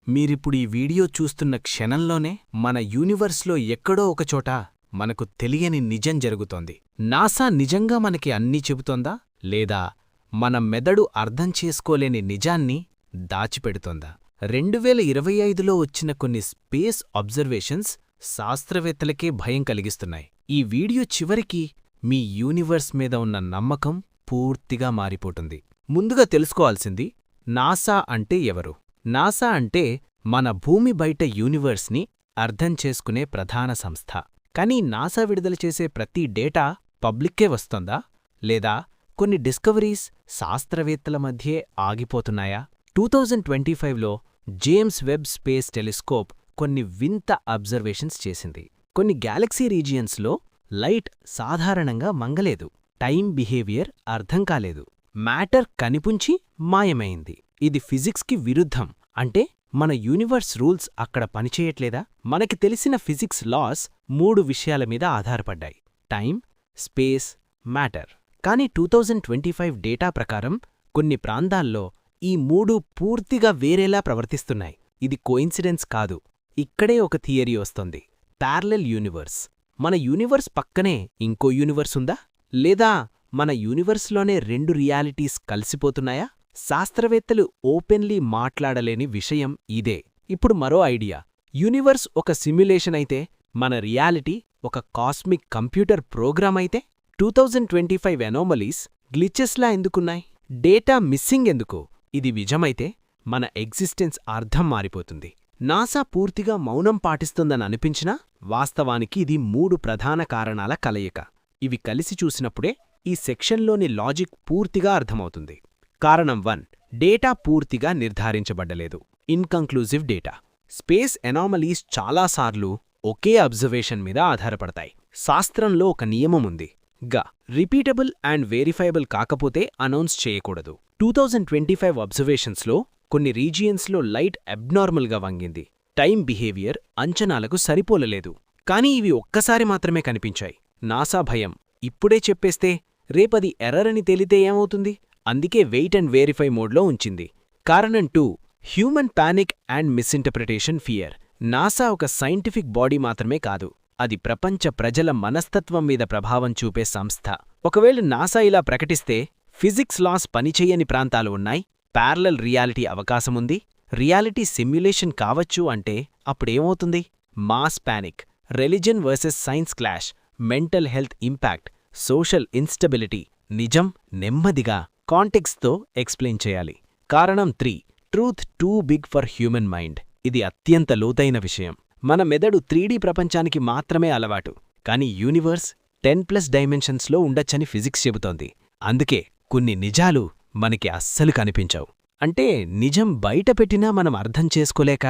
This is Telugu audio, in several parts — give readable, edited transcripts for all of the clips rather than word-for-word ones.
మీరిప్పుడు ఈ వీడియో చూస్తున్న క్షణంలోనే మన యూనివర్స్లో ఎక్కడో ఒకచోట మనకు తెలియని నిజం జరుగుతోంది. నాసా నిజంగా మనకి అన్నీ చెబుతోందా, లేదా మన మెదడు అర్థం చేసుకోలేని నిజాన్ని దాచిపెడుతోందా? 2025లో వచ్చిన కొన్ని స్పేస్ అబ్జర్వేషన్స్ శాస్త్రవేత్తలకే భయం కలిగిస్తున్నాయి. ఈ వీడియో చివరికి మీ యూనివర్స్ మీద ఉన్న నమ్మకం పూర్తిగా మారిపోతుంది. ముందుగా తెలుసుకోవాల్సింది, నాసా అంటే ఎవరు? నాసా అంటే మన భూమి బయట యూనివర్స్ని అర్థం చేసుకునే ప్రధాన సంస్థ. కానీ నాసా విడుదల చేసే ప్రతి డేటా పబ్లిక్కే వస్తోందా, లేదా కొన్ని డిస్కవరీస్ శాస్త్రవేత్తల మధ్యే ఆగిపోతున్నాయా? 2025లో జేమ్స్ వెబ్ స్పేస్ టెలిస్కోప్ కొన్ని వింత అబ్జర్వేషన్స్ చేసింది. కొన్ని గ్యాలక్సీ రీజియన్స్లో లైట్ సాధారణంగా మంగలేదు, టైం బిహేవియర్ అర్థం కాలేదు, మ్యాటర్ కనిపుంచి మాయమైంది. ఇది ఫిజిక్స్కి విరుద్ధం. అంటే మన యూనివర్స్ రూల్స్ అక్కడ పనిచేయట్లేదా? మనకి తెలిసిన ఫిజిక్స్ లాస్ 3 విషయాల మీద ఆధారపడ్డాయి: టైం, స్పేస్, మ్యాటర్. కానీ 2025 డేటా ప్రకారం కొన్ని ప్రాంతాల్లో ఈ 3 పూర్తిగా వేరేలా ప్రవర్తిస్తున్నాయి. ఇది కోయిన్సిడెన్స్ కాదు. ఇక్కడే ఒక థియరీ వస్తోంది: ప్యారలల్ యూనివర్స్. మన యూనివర్స్ పక్కనే ఇంకో యూనివర్స్ ఉందా, లేదా మన యూనివర్స్లోనే 2 రియాలిటీస్ కలిసిపోతున్నాయా? శాస్త్రవేత్తలు ఓపెన్లీ మాట్లాడలేని విషయం ఇదే. ఇప్పుడు మరో ఐడియా: యూనివర్స్ ఒక సిమ్యులేషన్ అయితే, మన రియాలిటీ ఒక కాస్మిక్ కంప్యూటర్ ప్రోగ్రామ్ అయితే? 2025 ఎనామలీస్ గ్లిచెస్లా ఎందుకున్నాయి? డేటా మిస్సింగ్ ఎందుకు? ఇది నిజమైతే మన ఎగ్జిస్టెన్స్ అర్థం మారిపోతుంది. నాసా పూర్తిగా మౌనం పాటిస్తుందని అనిపించినా, వాస్తవానికి ఇది 3 ప్రధాన కారణాల కలయిక. ఇవి కలిసి చూసినప్పుడే ఈ సెక్షన్లోని లాజిక్ పూర్తిగా అర్థమవుతుంది. కారణం 1: డేటా పూర్తిగా నిర్ధారించబడ్డలేదు. ఇన్కంక్లూజివ్ డేటా. స్పేస్ ఎనామలీస్ చాలాసార్లు ఒకే అబ్జర్వేషన్ మీద ఆధారపడతాయి. శాస్త్రంలో ఒక నియమముంది: రిపీటబుల్ అండ్ వెరిఫైబుల్ కాకపోతే అనౌన్స్ చేయకూడదు. 2025 అబ్జర్వేషన్స్లో కొన్ని రీజియన్స్లో లైట్ అబ్నార్మల్గా వంగింది. టైం బిహేవియర్ అంచనాలకు సరిపోలలేదు. కానీ ఇవి ఒక్కసారి మాత్రమే కనిపించాయి. నాసా భయం: ఇప్పుడే చెప్పేస్తే రేపది ఎర్రర్ అని తేలితే ఏమవుతుంది? అందుకే వెయిట్ అండ్ వెరిఫై మోడ్లో ఉంచింది. కారణం 2: human panic and misinterpretation fear. NASA ఒక సైంటిఫిక్ బాడీ మాత్రమే కాదు, అది ప్రపంచ ప్రజల మనస్తత్వం మీద ప్రభావం చూపే సంస్థ. ఒకవేళ నాసా ఇలా ప్రకటిస్తే, ఫిజిక్స్ లాస్ పనిచెయ్యని ప్రాంతాలు ఉన్నాయి, ప్యారలల్ రియాలిటీ అవకాశముంది, రియాలిటీ సిమ్యులేషన్ కావచ్చు అంటే అప్పుడేమవుతుంది? Mass panic, religion versus science clash, mental health impact, social instability. నిజం నెమ్మదిగా కాంటెక్స్ట్తో ఎక్స్ప్లెయిన్ చేయాలి. కారణం 3: truth too big for human mind. ఇది అత్యంత లోతైన విషయం. మన మెదడు 3D ప్రపంచానికి మాత్రమే అలవాటు, కానీ యూనివర్స్ 10+ డైమెన్షన్స్లో ఉండొచ్చని ఫిజిక్స్ చెబుతోంది. అందుకే కొన్ని నిజాలు మనకి అస్సలు కనిపించవు. అంటే నిజం బయట పెట్టినా మనం అర్థం చేసుకోలేక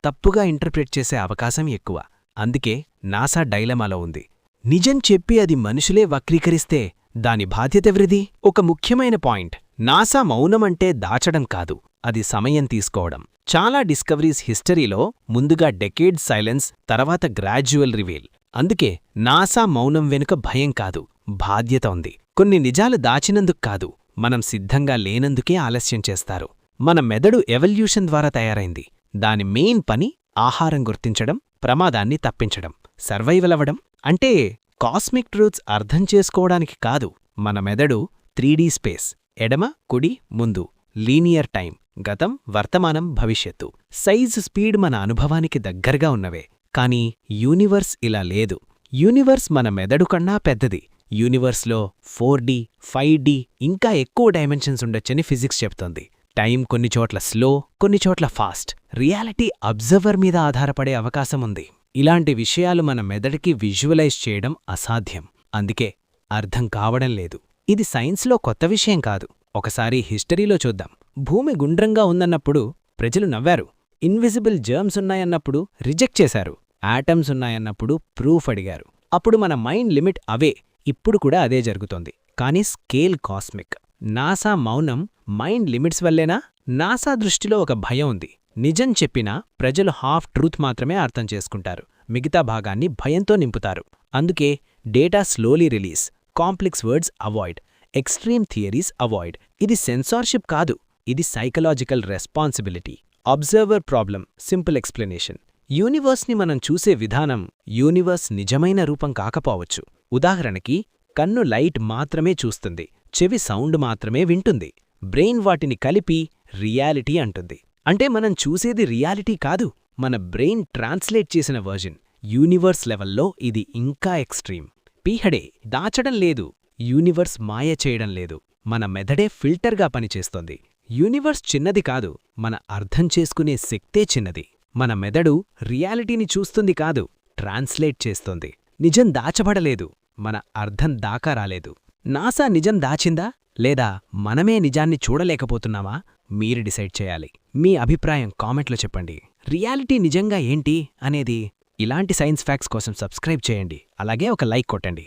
తప్పుగా ఇంటర్ప్రెట్ చేసే అవకాశం ఎక్కువ. అందుకే నాసా డైలమాలో ఉంది. నిజం చెప్పి అది మనుషులే వక్రీకరిస్తే దాని బాధ్యతెవరిది? ఒక ముఖ్యమైన పాయింట్: నాసా మౌనమంటే దాచడం కాదు, అది సమయం తీసుకోవడం. చాలా డిస్కవరీస్ హిస్టరీలో ముందుగా డెకేడ్ సైలెన్స్, తర్వాత గ్రాడ్యువల్ రివీల్. అందుకే నాసా మౌనం వెనుక భయం కాదు, బాధ్యత ఉంది. కొన్ని నిజాలు దాచినందుకు కాదు, మనం సిద్ధంగా లేనందుకే ఆలస్యం చేస్తారు. మన మెదడు ఎవల్యూషన్ ద్వారా తయారైంది. దాని మెయిన్ పని ఆహారం గుర్తించడం, ప్రమాదాన్ని తప్పించడం, సర్వైవల్ అవ్వడం. అంటే కాస్మిక్ ట్రూత్స్ అర్థం చేసుకోవడానికి కాదు. మన మెదడు 3D స్పేస్, ఎడమ, కుడి, ముందు, లీనియర్ టైం, గతం, వర్తమానం, భవిష్యత్తు. సైజ్, స్పీడ్ మన అనుభవానికి దగ్గరగా ఉన్నవే. కానీ యూనివర్స్ ఇలా లేదు. యూనివర్స్ మన మెదడు కన్నా పెద్దది. యూనివర్స్లో 4D, 5D ఇంకా ఎక్కువ డైమెన్షన్స్ ఉండొచ్చని ఫిజిక్స్ చెప్తోంది. టైం కొన్ని చోట్ల స్లో, కొన్ని చోట్ల ఫాస్ట్. రియాలిటీ అబ్జర్వర్ మీద ఆధారపడే అవకాశముంది. ఇలాంటి విషయాలు మన మెదడుకి విజువలైజ్ చేయడం అసాధ్యం. అందుకే అర్థం కావడం లేదు. ఇది సైన్స్లో కొత్త విషయం కాదు. ఒకసారి హిస్టరీలో చూద్దాం. భూమి గుండ్రంగా ఉందన్నప్పుడు ప్రజలు నవ్వారు. ఇన్విజిబుల్ జర్మ్స్ ఉన్నాయన్నప్పుడు రిజెక్ట్ చేశారు. యాటమ్స్ ఉన్నాయన్నప్పుడు ప్రూఫ్ అడిగారు. అప్పుడు మన మైండ్ లిమిట్ అవే. ఇప్పుడు కూడా అదే జరుగుతోంది, కానీ స్కేల్ కాస్మిక్. నాసా మౌనం మైండ్ లిమిట్స్ వల్లేనా? నాసా దృష్టిలో ఒక భయం ఉంది. నిజం చెప్పినా ప్రజలు హాఫ్ ట్రూత్ మాత్రమే అర్థం చేసుకుంటారు, మిగతా భాగాన్ని భయంతో నింపుతారు. అందుకే data slowly release, complex words avoid, extreme theories avoid. ఇది సెన్సార్షిప్ కాదు, ఇది psychological responsibility. Observer problem simple explanation. యూనివర్స్ని మనం చూసే విధానం యూనివర్స్ నిజమైన రూపం కాకపోవచ్చు. ఉదాహరణకి, కన్ను లైట్ మాత్రమే చూస్తుంది, చెవి సౌండ్ మాత్రమే వింటుంది. బ్రెయిన్ వాటిని కలిపి రియాలిటీ అంటుంది. అంటే మనం చూసేది రియాలిటీ కాదు, మన బ్రెయిన్ ట్రాన్స్లేట్ చేసిన వర్జన్. యూనివర్స్ లెవెల్లో ఇది ఇంకా ఎక్స్ట్రీమ్. పీహడే దాచడం లేదు, యూనివర్స్ మాయ చేయడం లేదు, మన మెదడే ఫిల్టర్గా పనిచేస్తోంది. యూనివర్స్ చిన్నది కాదు, మన అర్థం చేసుకునే శక్తే చిన్నది. మన మెదడు రియాలిటీని చూస్తుంది కాదు, ట్రాన్స్లేట్ చేస్తోంది. నిజం దాచబడలేదు, మన అర్థం దాకా రాలేదు. నాసా నిజం దాచిందా లేదా మనమే నిజాన్ని చూడలేకపోతున్నామా? మీరు డిసైడ్ చేయాలి. మీ అభిప్రాయం కామెంట్లో చెప్పండి. రియాలిటీ నిజంగా ఏంటి అనేది? ఇలాంటి సైన్స్ ఫ్యాక్ట్స్ కోసం సబ్స్క్రైబ్ చేయండి, అలాగే ఒక లైక్ కొట్టండి.